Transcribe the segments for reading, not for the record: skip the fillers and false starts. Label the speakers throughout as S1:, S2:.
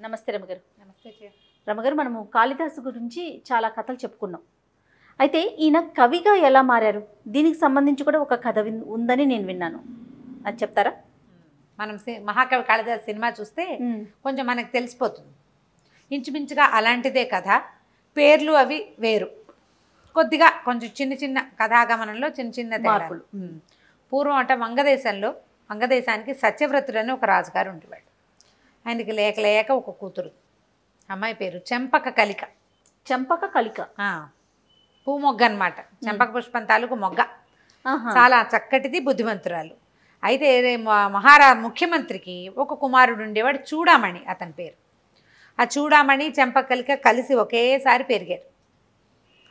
S1: నమస్తే రమగారు.
S2: నమస్తే
S1: రమగారు, మనము కాళిదాసు గురించి చాలా కథలు చెప్పుకున్నాం. అయితే ఈయన కవిగా ఎలా మారారు, దీనికి సంబంధించి కూడా ఒక కథ ఉందని నేను విన్నాను. అది చెప్తారా?
S2: మనం మహాకవి కాళిదాసు సినిమా చూస్తే కొంచెం మనకు తెలిసిపోతుంది. ఇంచుమించుగా అలాంటిదే కథ, పేర్లు అవి వేరు, కొద్దిగా కొంచెం చిన్న చిన్న కథాగమనంలో చిన్న చిన్న మార్పులు. పూర్వం అంటే వంగదేశానికి సత్యవ్రతుడని ఒక రాజుగారు ఉండేవాడు. ఆయనకి లేక లేక ఒక కూతురు, అమ్మాయి పేరు చెంపక కలిక.
S1: చెంపక కలిక
S2: పూ మొగ్గ అనమాట. చెంపక పుష్పం తాలూకు మొగ్గ, చాలా చక్కటిది, బుద్ధిమంతురాలు. అయితే ముఖ్యమంత్రికి ఒక కుమారుడు ఉండేవాడు, చూడామణి అతని పేరు. ఆ చూడామణి చెంపక కలిక కలిసి ఒకేసారి పెరిగారు.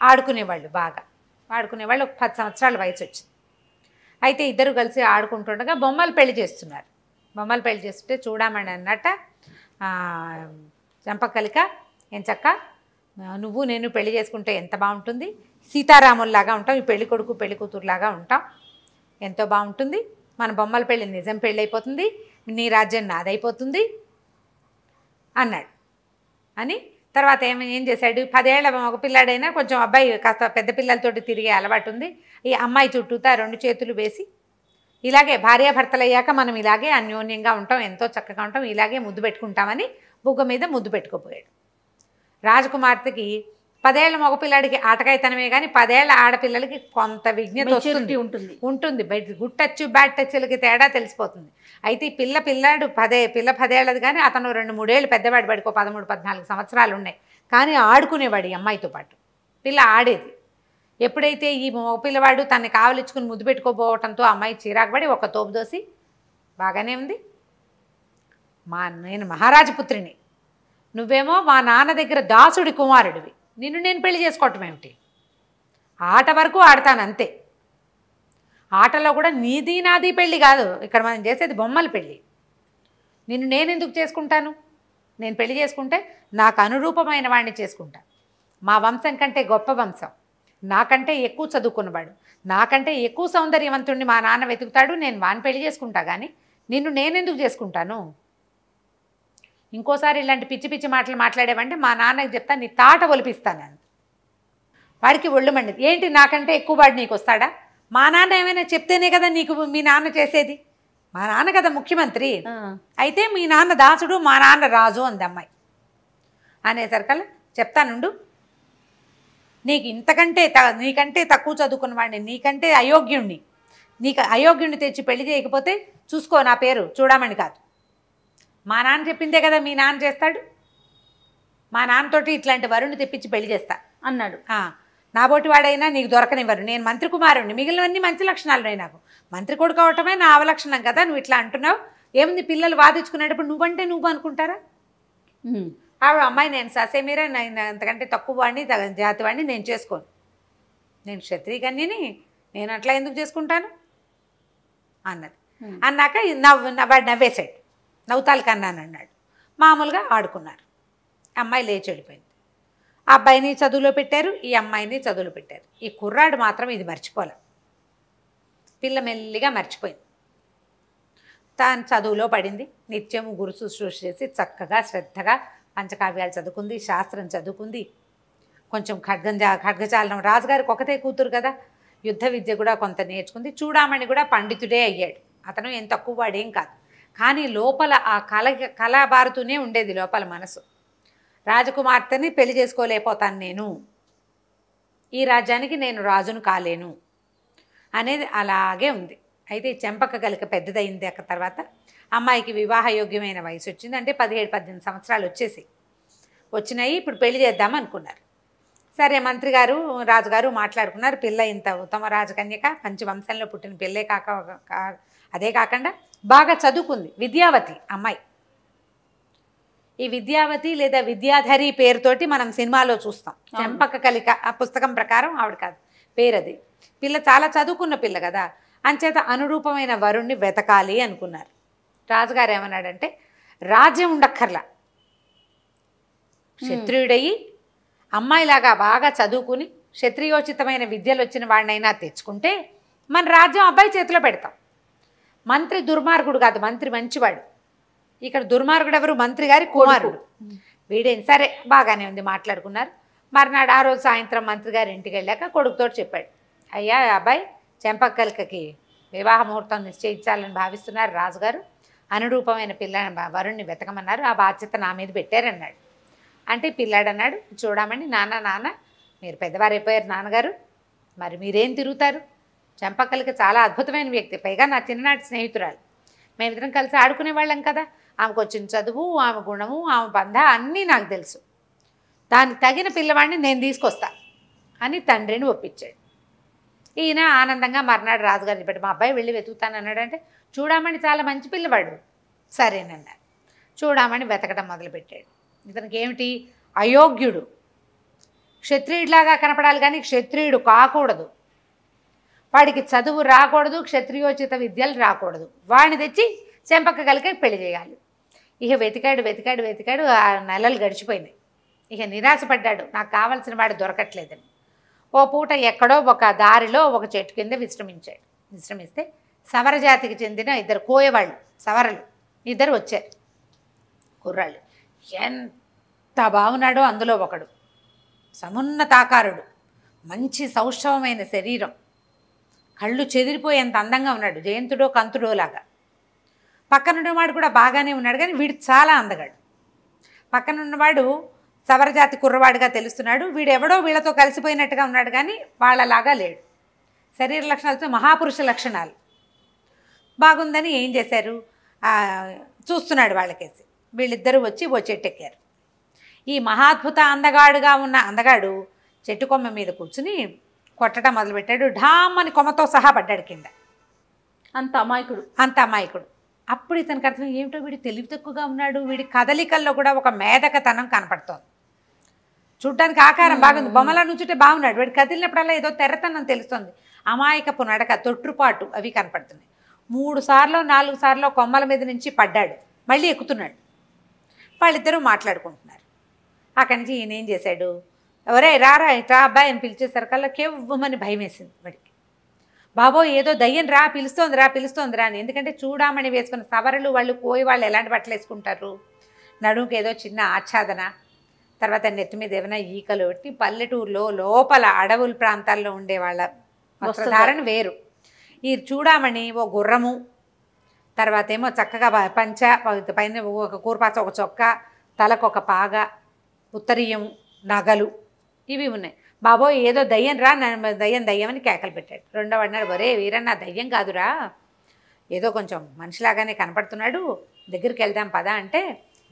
S2: ఆడుకునేవాళ్ళు, బాగా ఆడుకునేవాళ్ళు. ఒక 10 సంవత్సరాల వయసు వచ్చింది. అయితే ఇద్దరు కలిసి ఆడుకుంటుండగా బొమ్మలు పెళ్లి చేస్తున్నారు. బొమ్మలు పెళ్లి చేస్తుంటే చూడామణి అన్నట్ట, చెంపకలిక ఏం చక్క నువ్వు నేను పెళ్లి చేసుకుంటే ఎంత బాగుంటుంది, సీతారాముల్లాగా ఉంటాం, ఈ పెళ్లి కొడుకు పెళ్లి కూతురులాగా ఉంటాం, ఎంతో బాగుంటుంది, మన బొమ్మల పెళ్ళి నిజం పెళ్ళి అయిపోతుంది, నీ రాజ్యం నాదైపోతుంది అన్నాడు. అని తర్వాత ఏం చేశాడు, 10 ఏళ్ల ఒక పిల్లాడైనా కొంచెం అబ్బాయి కాస్త పెద్ద పిల్లలతోటి తిరిగే అలవాటు ఉంది. ఈ అమ్మాయి చుట్టూతా 2 చేతులు వేసి, ఇలాగే భార్యాభర్తలు అయ్యాక మనం ఇలాగే అన్యోన్యంగా ఉంటాం, ఎంతో చక్కగా ఉంటాం, ఇలాగే ముద్దు పెట్టుకుంటామని బుగ్గ మీద ముద్దు పెట్టుకోపోయాడు. రాజకుమార్తెకి 10 ఏళ్ల మగపిల్లాడికి ఆటకాయతనమే కానీ 10 ఏళ్ల ఆడపిల్లలకి కొంత విజ్ఞత ఉంటుంది. బయట గుడ్ టచ్ బ్యాడ్ టచ్లకి తేడా తెలిసిపోతుంది. అయితే ఈ పిల్లాడు 10 ఏళ్ళది కానీ అతను 2-3 ఏళ్ళు పెద్దవాడు, వాడికి 13-14 సంవత్సరాలు ఉన్నాయి. కానీ ఆడుకునేవాడు ఈ అమ్మాయితో పాటు. పిల్ల ఆడేది. ఎప్పుడైతే ఈ మగపిల్లవాడు తనని కావలించుకుని ముద్దు పెట్టుకోపోవటంతో అమ్మాయి చిరాకుపడి ఒక తోపు దోసి, బాగానే ఉంది, నేను మహారాజపుత్రిని, నువ్వేమో మా నాన్న దగ్గర దాసుడి కుమారుడివి, నిన్ను నేను పెళ్లి చేసుకోవటం ఏమిటి, ఆట వరకు ఆడతాను అంతే, ఆటలో కూడా నీది నాది పెళ్ళి కాదు, ఇక్కడ మనం చేసేది బొమ్మల పెళ్ళి, నిన్ను నేను ఎందుకు చేసుకుంటాను, నేను పెళ్లి చేసుకుంటే నాకు అనురూపమైన వాడిని చేసుకుంటా, మా వంశం కంటే గొప్ప వంశం, నాకంటే ఎక్కువ చదువుకున్నవాడు, నాకంటే ఎక్కువ సౌందర్యవంతుడిని మా నాన్న వెతుకుతాడు, నేను వాడిని పెళ్లి చేసుకుంటా, కానీ నిన్ను నేనెందుకు చేసుకుంటాను, ఇంకోసారి ఇలాంటి పిచ్చి పిచ్చి మాటలు మాట్లాడేవంటే మా నాన్నకి చెప్తా, నీ తాట ఒలిపిస్తాను. వాడికి ఒళ్ళు మండిది. ఏంటి నాకంటే ఎక్కువ వాడు నీకు వస్తాడా, మా నాన్న ఏమైనా చెప్తేనే కదా నీకు మీ నాన్న చేసేది, మా నాన్న కదా ముఖ్యమంత్రి, అయితే మీ నాన్న దాసుడు మా నాన్న రాజు అంది అమ్మాయి. అనేసరికల్లా చెప్తానుండు, నీకంటే తక్కువ చదువుకున్న వాడిని, నీకంటే అయోగ్యుణ్ణి, నీకు అయోగ్యుణ్ణి తెచ్చి పెళ్లి చేయకపోతే చూసుకో, నా పేరు చూడమని కాదు, మా నాన్న చెప్పిందే కదా మీ నాన్న చేస్తాడు, మా నాన్నతోటి ఇట్లాంటి వరుణ్ణి తెప్పించి పెళ్లి చేస్తా అన్నాడు. నాబోటి వాడైనా నీకు దొరకనివ్వరు, నేను మంత్రి కుమారుణ్ణి, మిగిలినవన్నీ మంచి లక్షణాలు ఉన్నాయి, నాకు మంత్రి కొడుకు అవటమే నా అవలక్షణం కదా, నువ్వు ఇట్లా అంటున్నావు, ఏముంది పిల్లలు వాదించుకునేటప్పుడు నువ్వంటే నువ్వు అనుకుంటారా, ఆవిడ అమ్మాయి నేను ససేమీరా, నేను అంతకంటే తక్కువ వాడిని జాతి వాడిని నేను చేసుకోను, నేను క్షత్రియ కన్యని, నేను అట్లా ఎందుకు చేసుకుంటాను అన్నది. అన్నాక వాడు నవ్వేశాడు, నవ్వుతాలు కన్నాను అన్నాడు. మామూలుగా ఆడుకున్నారు. అమ్మాయి లేచి వెళ్ళిపోయింది. ఆ అబ్బాయిని చదువులో పెట్టారు, ఈ అమ్మాయిని చదువులో పెట్టారు. ఈ కుర్రాడు మాత్రం ఇది మర్చిపోలే, పిల్ల మెల్లిగా మర్చిపోయింది. తాను చదువులో పడింది, నిత్యము గురు శుశ్రూష చేసి చక్కగా శ్రద్ధగా పంచకావ్యాలు చదువుకుంది, శాస్త్రం చదువుకుంది, కొంచెం ఖడ్గచాలనం, రాజుగారికి ఒకతే కూతురు కదా, యుద్ధ విద్య కూడా కొంత నేర్చుకుంది. చూడామణి కూడా పండితుడే అయ్యాడు, అతను ఏం తక్కువ వాడేం కాదు, కానీ లోపల ఆ కళాబారుతూనే ఉండేది లోపల మనసు. రాజకుమార్తెని పెళ్లి చేసుకోలేకపోతాను నేను, ఈ రాజ్యానికి నేను రాజును కాలేను అనేది అలాగే ఉంది. అయితే చెంపక కలిక పెద్దదైంది. తర్వాత అమ్మాయికి వివాహయోగ్యమైన వయసు వచ్చింది, అంటే 17-18 సంవత్సరాలు వచ్చినాయి. ఇప్పుడు పెళ్లి చేద్దాం అనుకున్నారు. సరే మంత్రి గారు రాజుగారు మాట్లాడుకున్నారు. పిల్ల ఇంత ఉత్తమ రాజకన్యక, మంచి వంశంలో పుట్టిన పిల్లే అదే కాకుండా బాగా చదువుకుంది, విద్యావతి అమ్మాయి. ఈ విద్యావతి లేదా విద్యాధరి పేరుతోటి మనం సినిమాలో చూస్తాం. చెంపక కలిక ఆ పుస్తకం ప్రకారం ఆవిడ కాదు పేరు, అది. పిల్ల చాలా చదువుకున్న పిల్ల కదా, అంచేత అనురూపమైన వరుణ్ణి వెతకాలి అనుకున్నారు. రాజుగారు ఏమన్నాడంటే, రాజ్యం ఉండక్కర్లా, క్షత్రియుడయి అమ్మాయిలాగా బాగా చదువుకుని క్షత్రియోచితమైన విద్యలు వచ్చిన వాడినైనా తెచ్చుకుంటే మన రాజ్యం అబ్బాయి చేతిలో పెడతాం. మంత్రి దుర్మార్గుడు కాదు, మంత్రి మంచివాడు. ఇక్కడ దుర్మార్గుడు ఎవరు? మంత్రి గారి కుమారుడు. వీడేం సరే బాగానే ఉంది మాట్లాడుకున్నారు. మర్నాడు ఆ రోజు సాయంత్రం మంత్రి గారి ఇంటికి వెళ్ళాక కొడుకుతో చెప్పాడు, అయ్యా అబ్బాయి చెంపక్కలకి వివాహ ముహూర్తం నిశ్చయించాలని భావిస్తున్నారు రాజుగారు, అనురూపమైన వరుణ్ణి వెతకమన్నారు, ఆ బాధ్యత నా మీద పెట్టారన్నాడు. అంటే పిల్లాడు అన్నాడు, చూడమని నాన్న మీరు పెద్దవారైపోయారు నాన్నగారు, మరి మీరేం తిరుగుతారు, చెంపక్కలకి చాలా అద్భుతమైన వ్యక్తి, పైగా నా చిన్ననాటి స్నేహితురాలు, మేమిద్దరం కలిసి ఆడుకునే వాళ్ళం కదా, ఆమెకు వచ్చిన చదువు, ఆమె గుణము, ఆమె బంధ అన్నీ నాకు తెలుసు, దానికి తగిన పిల్లవాడిని నేను తీసుకొస్తా అని తండ్రిని ఒప్పించాడు. ఈయన ఆనందంగా మర్నాడు రాజుగారిని పెట్టి మా అబ్బాయి వెళ్ళి వెతుకుతాను అన్నాడంటే, చూడమని చాలా మంచి పిల్లవాడు, సరేనన్నారు. చూడమని వెతకడం మొదలుపెట్టాడు. ఇతనికి ఏమిటి, అయోగ్యుడు, క్షత్రియుడిలాగా కనపడాలి కానీ క్షత్రియుడు కాకూడదు, వాడికి చదువు రాకూడదు, క్షత్రియోచిత విద్యలు రాకూడదు, వాడిని తెచ్చి చెంపక్క కలికి పెళ్లి చేయాలి. ఇక వెతికాడు 6 నెలలు గడిచిపోయినాయి. ఇక నిరాశపడ్డాడు, నాకు కావలసిన వాడు దొరకట్లేదని. ఓ పూట ఎక్కడో ఒక దారిలో ఒక చెట్టు కింద విశ్రమిస్తే సవర జాతికి చెందిన 2 కోయవాళ్ళు, సవరలు 2 వచ్చారు, కుర్రాళ్ళు. ఎంత బాగున్నాడో అందులో ఒకడు, సమున్నతాకారుడు, మంచి సౌష్ఠవమైన శరీరం, కళ్ళు చెదిరిపోయేంత అందంగా ఉన్నాడు, జయంతుడో కంతుడో లాగా. పక్కనున్నవాడు కూడా బాగానే ఉన్నాడు కానీ వీడు చాలా అందగాడు. పక్కనున్నవాడు సవరజాతి కుర్రవాడిగా తెలుస్తున్నాడు, వీడెవడో వీళ్ళతో కలిసిపోయినట్టుగా ఉన్నాడు కానీ వాళ్ళలాగా లేడు. శరీర లక్షణాలతో మహాపురుష లక్షణాలు. బాగుందని ఏం చేశారు, చూస్తున్నాడు వాళ్ళకేసి. వీళ్ళిద్దరూ వచ్చి ఓ చెట్టు ఎక్కారు. ఈ మహాద్భుత అందగాడుగా ఉన్న అందగాడు చెట్టు కొమ్మ మీద కూర్చుని కొట్టడం మొదలుపెట్టాడు. ఢామ్మని కొమ్మతో సహా పడ్డాడు కింద.
S1: అంత అమాయకుడు. అప్పుడు ఇతనికి అర్థం, ఏమిటో వీడు తెలివి తక్కువగా ఉన్నాడు, వీడి కదలికల్లో కూడా ఒక మేధకతనం కనపడుతోంది. చూడ్డానికి ఆకారం బాగుంది, బొమ్మలా నుంచుంటే బాగున్నాడు, వీడు కదిలినప్పుడల్లా ఏదో తెర్రతనం తెలుస్తుంది, అమాయకపు నడక, తొట్టుపాటు అవి కనపడుతున్నాయి. 3 సార్లు 4 సార్లు కొమ్మల మీద నుంచి పడ్డాడు, మళ్ళీ ఎక్కుతున్నాడు. వాళ్ళిద్దరూ మాట్లాడుకుంటున్నారు. అక్కడి నుంచి ఈయన ఏం చేశాడు, ఎవరే రారా ఇట్రా అబ్బాయి అని పిలిచేసరికల్లా కేవ్వమని భయం వేసింది వాడికి. బాబో ఏదో దయ్యం రా పిలుస్తోందిరా అని. ఎందుకంటే చూడామణి వేసుకున్న సవరలు వాళ్ళు కోయి వాళ్ళు ఎలాంటి బట్టలు వేసుకుంటారు, నడుముకి ఏదో చిన్న ఆచ్ఛాదన, తర్వాత నెత్తి మీద ఏమైనా ఈకలు పెట్టి, పల్లెటూరులో లోపల అడవుల ప్రాంతాల్లో ఉండే వాళ్ళ వస్త్రధారణ వేరు. ఈ చూడామణి ఓ గుర్రము, తర్వాత ఏమో చక్కగా పంచ, పైన ఒక కూరపాచ, ఒక చొక్క, తలకొక పాగ, ఉత్తరీయం, నగలు ఇవి ఉన్నాయి. బాబోయ్ ఏదో దయ్యం రా, దయ్యం అని కేకలు పెట్టాడు. రెండో అన్నాడు, ఒరే వీరన్న దయ్యం కాదురా, ఏదో కొంచెం మనిషిలాగానే కనపడుతున్నాడు, దగ్గరికి వెళ్దాం పదా అంటే,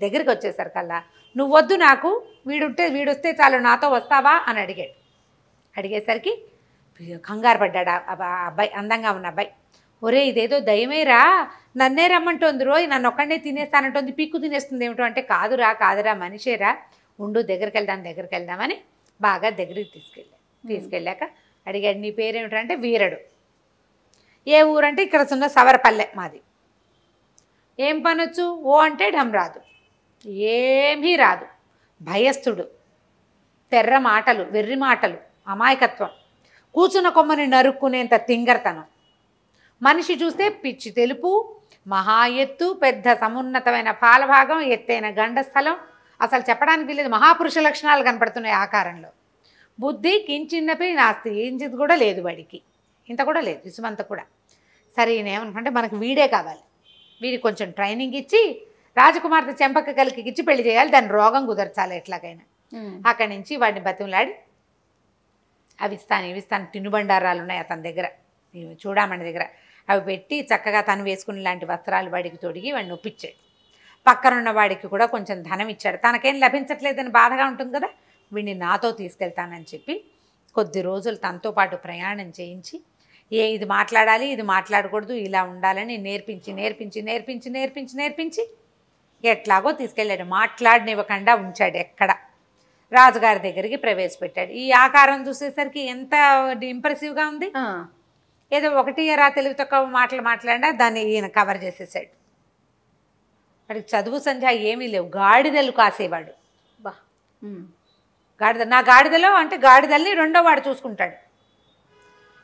S1: దగ్గరికి వచ్చేసరికల్లా నువ్వు వద్దు, నాకు వీడొస్తే చాలు, నాతో వస్తావా అని అడిగాడు. అడిగేసరికి కంగారు పడ్డాడు అబ్బాయి, అందంగా ఉన్న అబ్బాయి. ఒరే ఇదేదో దయ్యమేరా, నన్నే రమ్మంటోంది రోయ్, నన్ను ఒక్కడే తినేస్తానంటోంది, పిక్కు తినేస్తుంది ఏమిటో అంటే, కాదురా మనిషేరా, ఉండు దగ్గరికి వెళ్దామని బాగా దగ్గరికి తీసుకెళ్ళాక అడిగాడు, నీ పేరేమిటంటే వీరడు. ఏ ఊరంటే ఇక్కడ ఉన్న సవరపల్లె మాది. ఏం పనొచ్చు, ఓ అంటే ఢమ్ రాదు, ఏమీ రాదు, భయస్థుడు, తెర్ర మాటలు, వెర్రి మాటలు, అమాయకత్వం, కూర్చున్న కొమ్మని నరుక్కునేంత తింగరతనం, మనిషి చూస్తే పిచ్చి తెలుపు, మహా ఎత్తు, పెద్ద సమున్నతమైన పాలభాగం, ఎత్తైన గండస్థలం, అసలు చెప్పడానికి వీలేదు, మహాపురుష లక్షణాలు కనపడుతున్నాయి ఆకారంలో. బుద్ధి కించిన్నపై నాస్తి, ఇంచిది కూడా లేదు వాడికి, ఇంత కూడా లేదు, ఇసుమంత కూడా. సరే ఈయన ఏమనుకుంటే మనకు వీడే కావాలి, వీడికి కొంచెం ట్రైనింగ్ ఇచ్చి రాజకుమార్తె చెంపక్క కలికి ఇచ్చి పెళ్లి చేయాలి, దాని రోగం కుదర్చాలి ఎట్లాగైనా. అక్కడి నుంచి వాడిని బతిమలాడి అవి ఇస్తాను తినుబండారాలు ఉన్నాయి అతని దగ్గర, చూడమని దగ్గర, అవి పెట్టి చక్కగా తను వేసుకునే లాంటి వస్త్రాలు వాడికి తొడిగి వాడిని ఒప్పించాడు. పక్కనున్న వాడికి కూడా కొంచెం ధనం ఇచ్చాడు. తనకేం లభించట్లేదని బాధగా ఉంటుంది కదా, వీడిని నాతో తీసుకెళ్తానని చెప్పి కొద్ది రోజులు తనతో పాటు ప్రయాణం చేయించి, ఇది మాట్లాడాలి, ఇది మాట్లాడకూడదు, ఇలా ఉండాలని నేర్పించి ఎట్లాగో తీసుకెళ్ళాడు. మాట్లాడనివ్వకుండా ఉంచాడు. ఎక్కడ రాజుగారి దగ్గరికి ప్రవేశపెట్టాడు. ఈ ఆకారం చూసేసరికి ఎంత ఇంప్రెసివ్గా ఉంది. ఏదో ఒకటి తెలివి తక్కువ మాటలు మాట్లాడినా దాన్ని ఈయన కవర్ చేసేసాడు. వాడికి చదువు సంధ్య ఏమీ లేవు, గాడిదలు కాసేవాడు. నా గాడిదలో అంటే గాడిదల్ని రెండో వాడు చూసుకుంటాడు.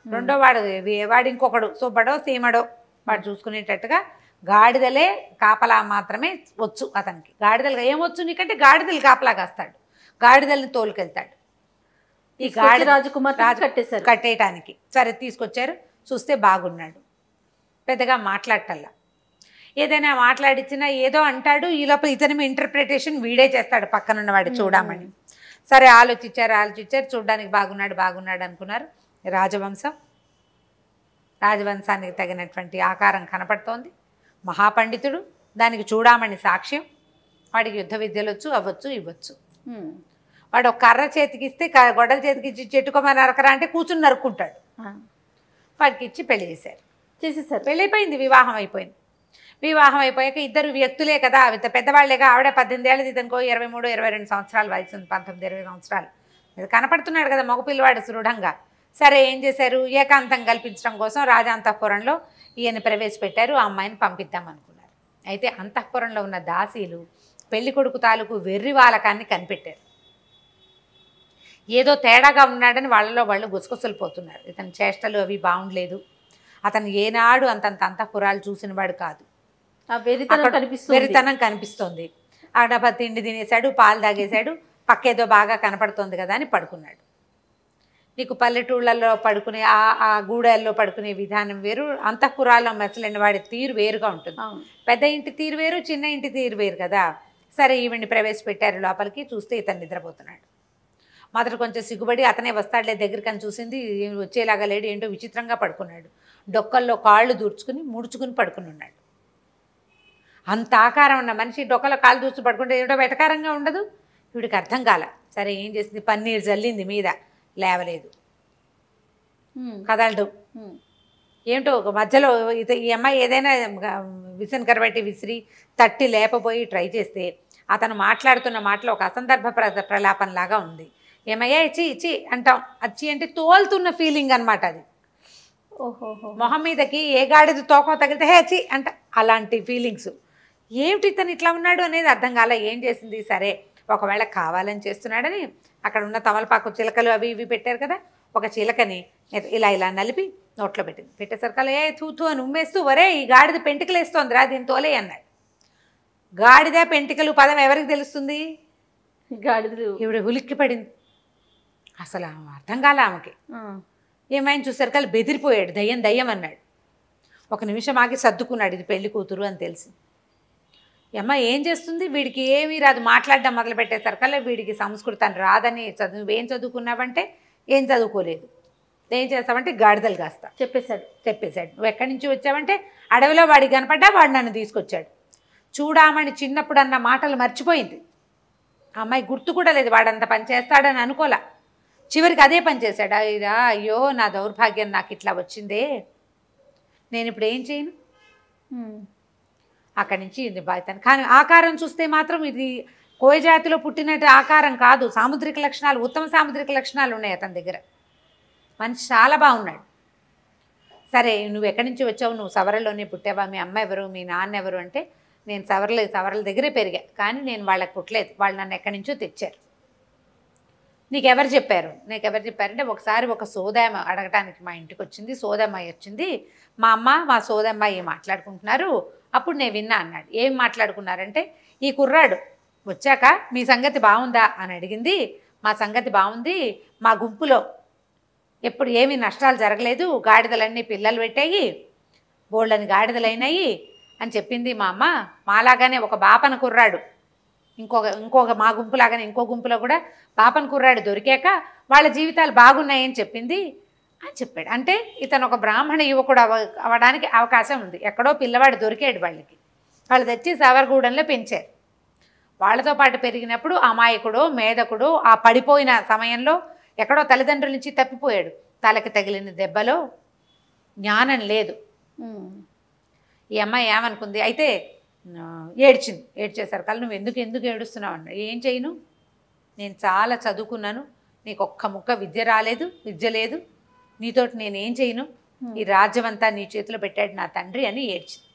S1: రెండో వాడు ఇంకొకడు సుబ్బడో సీమడో వాడు చూసుకునేటట్టుగా గాడిదలే కాపలా మాత్రమే వచ్చు అతనికి. గాడిదలు ఏమొచ్చు నీకంటే గాడిదలు కాపలా కాస్తాడు, గాడిదల్ని తోలుకెళ్తాడు. ఈ గాడి
S2: రాజకుమార్ కట్టేశారు,
S1: కట్టేయటానికి. సరే తీసుకొచ్చారు, చూస్తే బాగున్నాడు, పెద్దగా మాట్లాడటల్లా. ఏదైనా మాట్లాడిచ్చినా ఏదో అంటాడు, ఈ లోపల ఇతని ఇంటర్ప్రిటేషన్ వీడే చేస్తాడు పక్కనున్నవాడు చూడమని. సరే ఆలోచించారు, చూడడానికి బాగున్నాడు అనుకున్నారు. రాజవంశానికి తగినటువంటి ఆకారం కనపడుతోంది. మహాపండితుడు, దానికి చూడమని సాక్ష్యం. వాడికి యుద్ధ విద్యలు వచ్చు, అవ్వచ్చు, ఇవ్వచ్చు. వాడు ఒక కర్ర చేతికి ఇస్తే గొడ్డల చేతికి ఇచ్చి చెట్టుకోమని నరకరా అంటే కూర్చుని నరుక్కుంటాడు. వాడికి ఇచ్చి పెళ్లి చేసేసారు. పెళ్ళి అయిపోయింది, వివాహం అయిపోయింది. వివాహం అయిపోయాక ఇద్దరు వ్యక్తులే కదా, పెద్దవాళ్లేగా. ఆవిడ 18 ఏళ్ళది, ఇతనుకో 23-22 సంవత్సరాలు వయసు, 19-20 సంవత్సరాలు ఇది కనపడుతున్నాడు కదా మగపిల్లవాడు దృఢంగా. సరే ఏం చేశారు, ఏకాంతం కల్పించడం కోసం రాజాంతఃపురంలో ఈయన ప్రవేశపెట్టారు. ఆ అమ్మాయిని పంపిద్దాం అనుకున్నారు. అయితే అంతఃపురంలో ఉన్న దాసీలు పెళ్లి కొడుకు తాలూకు వెర్రి వాలకాన్ని కనిపెట్టారు. ఏదో తేడాగా ఉన్నాడని వాళ్ళలో వాళ్ళు గుసగుసలు పోతున్నారు. ఇతని చేష్టలు అవి బాగుండలేదు. అతను ఏనాడు అంతంత అంతఃపురాలు చూసినవాడు కాదు. వెరితనం కనిపిస్తోంది. అక్కడ తిండి తినేశాడు, పాలు తాగేశాడు, పక్కేదో బాగా కనపడుతోంది కదా అని పడుకున్నాడు. నీకు పల్లెటూళ్ళల్లో పడుకునే ఆ గూడెల్లో పడుకునే విధానం వేరు, అంతఃపురాల్లో మెసలైన వాడి తీరు వేరుగా ఉంటుంది. పెద్ద ఇంటి తీరు వేరు, చిన్న ఇంటి తీరు వేరు కదా. సరే ఈవిడ్ని ప్రవేశపెట్టారు లోపలికి. చూస్తే ఇతను నిద్రపోతున్నాడు. మాత్రం కొంచెం సిగ్గుపడి అతనే వస్తాడులే దగ్గరికి అని చూసింది. వచ్చేలాగా లేడు, ఏంటో విచిత్రంగా పడుకున్నాడు. డొక్కల్లో కాళ్ళు దూర్చుకుని ముడుచుకుని పడుకుని ఉన్నాడు. అంత ఆకారం ఉన్న మనిషి డొక్కలో కాళ్ళు దూర్చు పడుకుంటే ఏంటో వెటకారంగా ఉండదు. వీడికి అర్థం కాల. సరే ఏం చేసింది, పన్నీరు జల్లింది మీద, లేవలేదు, కదలడు. ఏంటో ఒక మధ్యలో ఈ అమ్మాయి ఏదైనా విసిన్ కరబెట్టి విసిరి తట్టి లేపబోయి ట్రై చేస్తే అతను మాట్లాడుతున్న మాటలో ఒక అసందర్భ ప్రలాపంలాగా ఉంది. ఏమయ్యా ఇచ్చి ఇచ్చి అంటాం, అచ్చి అంటే తోలుతున్న ఫీలింగ్ అనమాట అది. మొహం మీదకి ఏ గాడిద తోకో తగిలితే హే అచ్చి అంట, అలాంటి ఫీలింగ్స్. ఏమిటి ఇతను ఇట్లా ఉన్నాడు అనేది అర్థం కాల. ఏం చేసింది, సరే ఒకవేళ కావాలని చేస్తున్నాడని అక్కడ ఉన్న తమలపాకు చిలకలు అవి ఇవి పెట్టారు కదా, ఒక చిలకని ఇలా నలిపి నోట్లో పెట్టింది. పెట్టేసరికల్లా ఏ తూతూ అని ఉమ్మేస్తూ, వరే ఈ గాడిద పెంటికలు వేస్తోందిరా, దీని తోలే అన్నాడు. గాడిద పెంటికలు పదం ఎవరికి తెలుస్తుంది,
S2: గాడిదలు.
S1: ఇవిడ ఉలిక్కి పడింది. అసలు అర్థం కాల ఆమెకి. ఏమైనా చూసరికల్లా బెదిరిపోయాడు. దయ్యం అన్నాడు. ఒక నిమిషం ఆగి సర్దుకున్నాడు, ఇది పెళ్లి కూతురు అని తెలిసి. అమ్మ ఏం చేస్తుంది, వీడికి ఏమీ రాదు, మాట్లాడడం మొదలు పెట్టేసరికల్లా వీడికి సంస్కృతం రాదని, నువ్వేం చదువుకున్నావంటే ఏం చదువుకోలేదు, ఏం చేస్తావంటే గాడిదలు కాస్తా చెప్పేశాడు. నువ్వు ఎక్కడి నుంచి వచ్చావంటే అడవిలో వాడికి కనపడ్డా వాడు నన్ను తీసుకొచ్చాడు. చూడామని చిన్నప్పుడు అన్న మాటలు మర్చిపోయింది. అమ్మాయి గుర్తు కూడా లేదు, వాడంత పని చేస్తాడని అనుకోలే. చివరికి అదే పని చేశాడు. అయ్యో నా దౌర్భాగ్యం, నాకు ఇట్లా వచ్చిందే, నేను ఇప్పుడు ఏం చేయను. అక్కడి నుంచి ఇది బాధ్యత. కానీ ఆకారం చూస్తే మాత్రం ఇది కోయ జాతిలో పుట్టినట్టు ఆకారం కాదు. సాముద్రిక లక్షణాలు, ఉత్తమ సాముద్రిక లక్షణాలు ఉన్నాయి అతని దగ్గర. మనిషి చాలా బాగున్నాడు. సరే నువ్వు ఎక్కడి నుంచి వచ్చావు, నువ్వు సవరలోనే పుట్టావా, మీ అమ్మ ఎవరు, మీ నాన్న ఎవరు అంటే, నేను సవరల దగ్గరే పెరిగా, కానీ నేను వాళ్ళకి పుట్టలేదు, వాళ్ళు నన్ను ఎక్కడి నుంచో తెచ్చారు. నీకెవరు చెప్పారంటే, ఒకసారి ఒక సోదమ్మ అడగటానికి మా ఇంటికి వచ్చింది. సోదమ్మాయి వచ్చింది, మా అమ్మ మా సోదమ్మాయి మాట్లాడుకుంటున్నారు, అప్పుడు నేను విన్నా అన్నాడు. ఏం మాట్లాడుకున్నారంటే, ఈ కుర్రాడు వచ్చాక మీ సంగతి బాగుందా అని అడిగింది. మా సంగతి బాగుంది, మా గుంపులో ఎప్పుడు ఏమీ నష్టాలు జరగలేదు, గాడిదలన్నీ పిల్లలు పెట్టాయి, బోళ్ళని గాడిదలైనాయి అని చెప్పింది మా అమ్మ. మాలాగానే ఒక బాపన కుర్రాడు, ఇంకొక మా గుంపులాగానే ఇంకో గుంపులో కూడా బాపన కుర్రాడు దొరికాక వాళ్ళ జీవితాలు బాగున్నాయని చెప్పింది అని చెప్పాడు. అంటే ఇతను ఒక బ్రాహ్మణ యువకుడు అవ్వడానికి అవకాశం ఉంది. ఎక్కడో పిల్లవాడు దొరికాడు వాళ్ళకి, వాళ్ళు తెచ్చి సవర్గూడెంలో పెంచారు. వాళ్ళతో పాటు పెరిగినప్పుడు అమాయకుడు మేధకుడు ఆ పడిపోయిన సమయంలో ఎక్కడో తల్లిదండ్రుల నుంచి తప్పిపోయాడు. తలకి తగిలిన దెబ్బలో జ్ఞానం లేదు. ఈ అమ్మాయి ఏమనుకుంది అయితే ఏడ్చింది. ఏడ్చేసరికి నువ్వు ఎందుకు ఏడుస్తున్నావు అన్న. ఏం చేయను, నేను చాలా చదువుకున్నాను, నీకు ఒక్క ముక్క విద్య లేదు, నీతోటి నేనేం చేయను, ఈ రాజ్యం అంతా నీ చేతిలో పెట్టాడు నా తండ్రి అని ఏడ్చింది.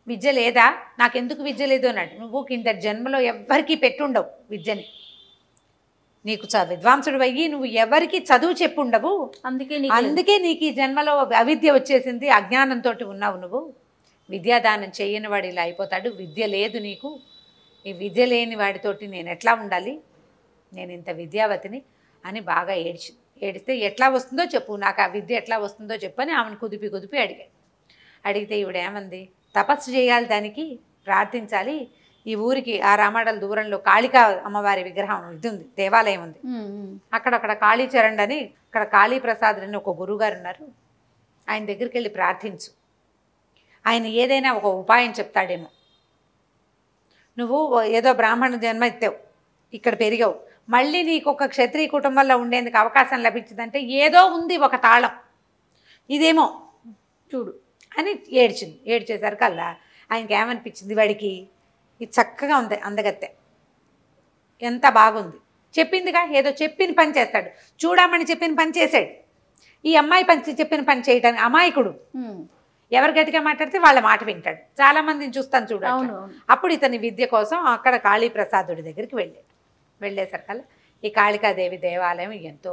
S1: విద్య లేదా, నాకెందుకు విద్య లేదు అన్నాడు. నువ్వు కింద జన్మలో ఎవ్వరికీ పెట్టుండవు విద్యని, నీకు విద్వాంసుడు అయ్యి నువ్వు ఎవరికి చదువు చెప్పుండవు, అందుకే నీకు ఈ జన్మలో అవిద్య వచ్చేసింది, అజ్ఞానంతో ఉన్నావు నువ్వు.
S2: విద్యాదానం చేయని వాడు ఇలా అయిపోతాడు, విద్య లేదు నీకు, ఈ విద్య లేని వాడితోటి నేను ఎట్లా ఉండాలి, నేను ఇంత విద్యావతిని అని బాగా ఏడిస్తే ఎట్లా వస్తుందో చెప్పు, నాకు ఆ విద్య ఎట్లా వస్తుందో చెప్పని ఆమెను కుదిపి అడిగాడు. అడిగితే ఈవిడేమంది, తపస్సు చేయాలి, దానికి ప్రార్థించాలి, ఈ ఊరికి ఆ రామాడల దూరంలో కాళికా అమ్మవారి విగ్రహం ఇది ఉంది, దేవాలయం ఉంది, అక్కడ కాళీచరణ్ అని అక్కడ కాళీప్రసాద్ అని ఒక గురువుగారు ఉన్నారు, ఆయన దగ్గరికి వెళ్ళి ప్రార్థించు, ఆయన ఏదైనా ఒక ఉపాయం చెప్తాడేమో. నువ్వు ఏదో బ్రాహ్మణ జన్మ ఎత్తావు, ఇక్కడ పెరిగావు, మళ్ళీ నీకు ఒక క్షత్రియ కుటుంబంలో ఉండేందుకు అవకాశం లభించిందంటే ఏదో ఉంది ఒక తాళం, ఇదేమో చూడు అని ఏడ్చేసరికల్లా ఆయనకి ఏమనిపించింది, వాడికి ఇది చక్కగా ఉంది అందగత్తె, ఎంత బాగుంది, చెప్పిందిగా ఏదో చెప్పిన పని చేస్తాడు, చూడమని చెప్పిన పని చేశాడు. ఈ అమ్మాయి చెప్పిన పని చేయడానికి అమాయకుడు, ఎవరు గట్టిగా మాట్లాడితే వాళ్ళ మాట వింటాడు. చాలామందిని చూస్తాను చూడండి. అప్పుడు ఇతని విద్య కోసం అక్కడ కాళీప్రసాదుడి దగ్గరికి వెళ్ళేసరికల్లా ఈ కాళికాదేవి దేవాలయం ఎంతో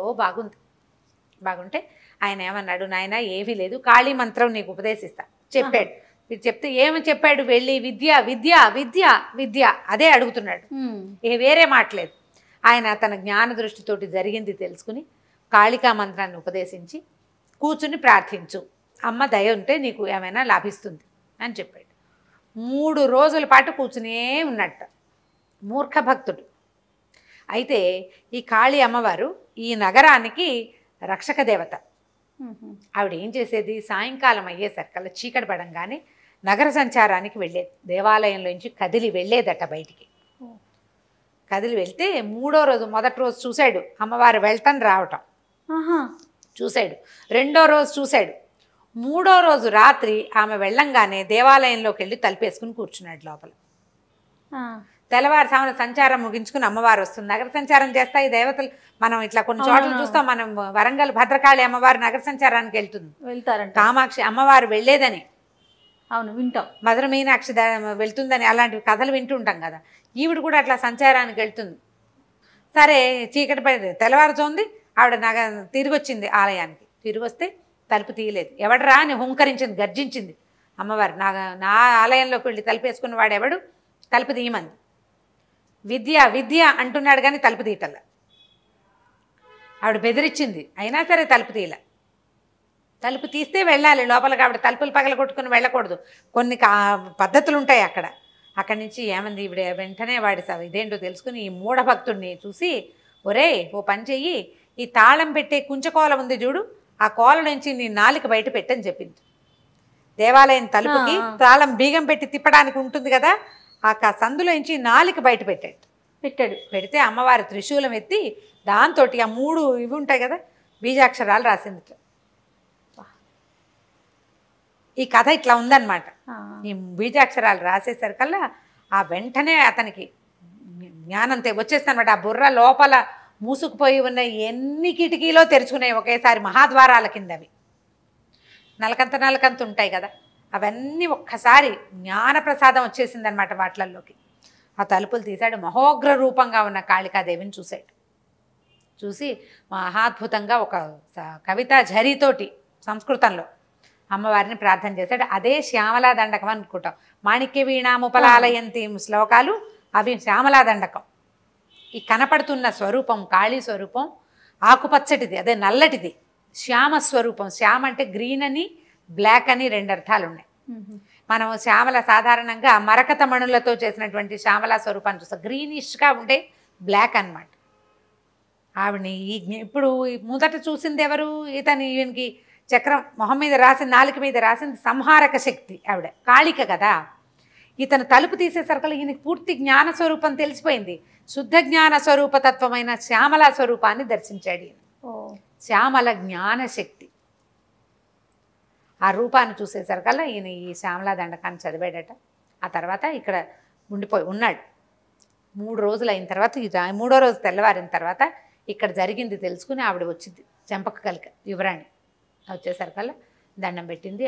S2: బాగుంటే ఆయన ఏమన్నాడు, నాయన ఏమీ లేదు, కాళీ మంత్రం నీకు ఉపదేశిస్తా చెప్పాడు. మీరు చెప్తే ఏమని చెప్పాడు, వెళ్ళి విద్య విద్య విద్య విద్య అదే అడుగుతున్నాడు, ఏ వేరే మాటలేదు. ఆయన తన జ్ఞాన దృష్టితోటి జరిగింది తెలుసుకుని కాళికా మంత్రాన్ని ఉపదేశించి కూర్చుని ప్రార్థించు, అమ్మ దయ ఉంటే నీకు ఏమైనా లాభిస్తుంది అని చెప్పాడు. 3 రోజుల పాటు కూర్చునే ఉన్నట్ట, మూర్ఖ భక్తుడు. అయితే ఈ కాళీ అమ్మవారు ఈ నగరానికి రక్షక దేవత. ఆవిడ ఏం చేసేది, సాయంకాలం అయ్యేసరికల్లా చీకటి పడంగానే నగర సంచారానికి వెళ్ళేది, దేవాలయంలోంచి కదిలి వెళ్ళేదట బయటికి. కదిలి వెళ్తే 3వ రోజు, మొదటి రోజు చూశాడు అమ్మవారు వెళ్ళటం రావటం చూశాడు, 2వ రోజు చూశాడు, 3వ రోజు రాత్రి ఆమె వెళ్ళంగానే దేవాలయంలోకి వెళ్ళి తలుపేసుకుని కూర్చున్నాడు లోపల. తెల్లవారుసామున సంచారం ముగించుకుని అమ్మవారు వస్తుంది. నగర సంచారం చేస్తాయి దేవతలు, మనం ఇట్లా కొన్ని చోట్ల చూస్తాం. మనం వరంగల్ భద్రకాళి అమ్మవారు నగర సంచారానికి వెళ్తారంట, కామాక్షి అమ్మవారు వెళ్ళేదని
S1: అవును వింటాం,
S2: మధుర మీనాక్షి వెళ్తుందని అలాంటివి కథలు వింటుంటాం కదా. ఈవిడ కూడా అట్లా సంచారానికి వెళ్తుంది. సరే చీకటి పడి తెల్లవారుతోంది, ఆవిడ తిరిగి వచ్చింది ఆలయానికి. తిరిగి వస్తే తలుపు తీయలేదు. ఎవడరా అని హుంకరించింది, గర్జించింది అమ్మవారు. నా ఆలయంలోకి వెళ్ళి తలుపేసుకున్న వాడు ఎవడు, తలుపు తీయమంది. విద్య విద్య అంటున్నాడు కానీ తలుపు తీయటల్లా. ఆవిడ బెదిరించింది, అయినా సరే తలుపు తీయలే. తలుపు తీస్తే వెళ్ళాలి లోపలికి, ఆవిడ తలుపులు పగల కొట్టుకుని వెళ్ళకూడదు, కొన్ని పద్ధతులు ఉంటాయి అక్కడ. అక్కడి నుంచి ఏమంది ఈవిడ, వెంటనే వాడి ఇదేంటో తెలుసుకుని ఈ మూఢభక్తుడిని చూసి, ఒరే ఓ పని చెయ్యి, ఈ తాళం పెట్టే కుంచకోల ఉంది చూడు, ఆ కోల నుంచి నీ నాలుక బయట పెట్టని చెప్పింది. దేవాలయం తలుపుకి తాళం బీగం పెట్టి తిప్పడానికి ఉంటుంది కదా, ఆ సందులోంచి నాలుక బయట పెట్టాడు. పెడితే అమ్మవారి త్రిశూలం ఎత్తి దాంతో ఆ 3 ఇవి ఉంటాయి కదా బీజాక్షరాలు రాసింది. ఈ కథ ఇట్లా ఉందన్నమాట. ఈ బీజాక్షరాలు రాసేసరికల్లా ఆ వెంటనే అతనికి జ్ఞానం వచ్చేస్తానమాట. ఆ బుర్ర లోపల మూసుకుపోయి ఉన్న ఎన్ని కిటికీలో తెరుచుకున్నాయి ఒకేసారి, మహాద్వారాల కింద అవి నలకంత ఉంటాయి కదా, అవన్నీ ఒక్కసారి జ్ఞానప్రసాదం వచ్చేసిందనమాట వాటిలలోకి. ఆ తలుపులు తీశాడు, మహోగ్ర రూపంగా ఉన్న కాళికాదేవిని చూశాడు. చూసి మహాద్భుతంగా ఒక కవితా ఝరీతోటి సంస్కృతంలో అమ్మవారిని ప్రార్థన చేశాడు. అదే శ్యామలా దండకం అనుకుంటాం. మాణిక్య వీణాముపలాలయంతి శ్లోకాలు అవి శ్యామలా దండకం. ఈ కనపడుతున్న స్వరూపం కాళీ స్వరూపం ఆకుపచ్చటిది, అదే నల్లటిది శ్యామస్వరూపం. శ్యామ అంటే గ్రీన్ అని బ్లాక్ అని 2 అర్థాలు ఉన్నాయి. మనం శ్యామల సాధారణంగా మరకత మణులతో చేసినటువంటి శ్యామల స్వరూపాన్ని చూస్తాం, గ్రీనిష్గా ఉండే బ్లాక్ అన్నమాట. ఆవిడని ఇప్పుడు మొదట చూసింది ఎవరు, ఈయనకి చక్రం మొహం మీద రాసింది, నాలుక మీద రాసింది సంహారక శక్తి ఆవిడ, కాళిక కదా. ఇతను తలుపు తీసేసరికి ఈయనకి పూర్తి జ్ఞాన స్వరూపం తెలిసిపోయింది. శుద్ధ జ్ఞాన స్వరూపతత్వమైన శ్యామల స్వరూపాన్ని దర్శించాడు ఈయన. శ్యామల జ్ఞానశక్తి ఆ రూపాన్ని చూసేసరికల్లా ఈయన ఈ శ్యామలా దండకాన్ని చదివాడట. ఆ తర్వాత ఇక్కడ ఉన్నాడు 3 రోజులు అయిన తర్వాత, 3వ రోజు తెల్లవారిన తర్వాత ఇక్కడ జరిగింది తెలుసుకుని ఆవిడ వచ్చింది, చెంపక కలిక యువరాణి. వచ్చేసరికల్లా దండం పెట్టింది,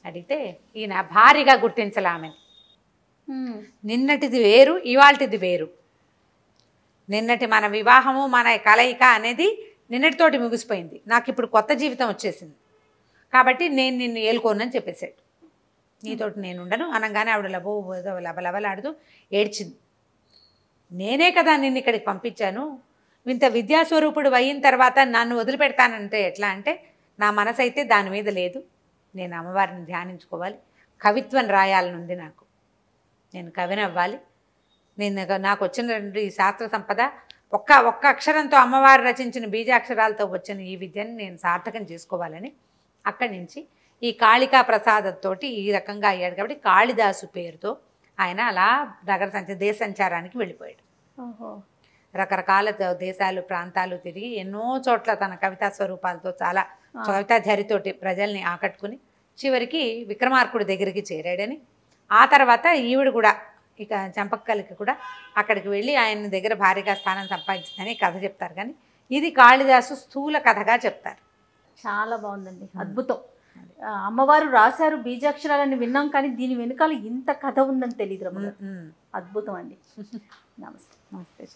S2: అడిగితే ఈయన భారీగా గుర్తించలే ఆమెని. నిన్నటిది వేరు, ఇవాళటిది వేరు. నిన్నటి మన వివాహము మన కలయిక అనేది నిన్నటితోటి ముగిసిపోయింది, నాకు ఇప్పుడు కొత్త జీవితం వచ్చేసింది కాబట్టి నేను నిన్ను ఏలుకోనని చెప్పేశాడు.
S1: నీతోటి నేను ఉండను అనగానే ఆవిడ లబలబలాడుతూ ఏడ్చింది. నేనే కదా నిన్ను ఇక్కడికి పంపించాను, ఇంత విద్యాస్వరూపుడు అయిన తర్వాత నన్ను వదిలిపెడతానంటే ఎట్లా అంటే, నా మనసు అయితే దాని మీద లేదు. నేను అమ్మవారిని ధ్యానించుకోవాలి, కవిత్వం రాయాలనుంది నాకు, నేను కవిని అవ్వాలి, నాకు వచ్చినటువంటి ఈ శాస్త్ర సంపద ఒక్క అక్షరంతో అమ్మవారు రచించిన బీజాక్షరాలతో వచ్చిన ఈ విద్యని నేను సార్థకం చేసుకోవాలని అక్కడి నుంచి ఈ కాళికా ప్రసాదంతో ఈ రకంగా అయ్యాడు. కాబట్టి కాళిదాసు పేరుతో ఆయన అలా దేశ సంచారానికి వెళ్ళిపోయాడు. రకరకాల దేశాలు ప్రాంతాలు తిరిగి ఎన్నో చోట్ల తన కవితా స్వరూపాలతో చాలా కవితా ఝరితోటి ప్రజల్ని ఆకట్టుకుని చివరికి విక్రమార్కుడి దగ్గరికి చేరాడని, ఆ తర్వాత ఈవిడ కూడా ఇక చంపక్కలకి కూడా అక్కడికి వెళ్ళి ఆయన దగ్గర భారీగా స్థానం సంపాదించిందని కథ చెప్తారు. కానీ ఇది కాళిదాసు స్థూల కథగా చెప్తారు.
S3: చాలా బాగుందండి, అద్భుతం. అమ్మవారు రాశారు బీజాక్షరాలని విన్నాం, కానీ దీని వెనకాల ఇంత కథ ఉందని తెలియదు. అద్భుతం అండి. నమస్తే.
S1: నమస్తే.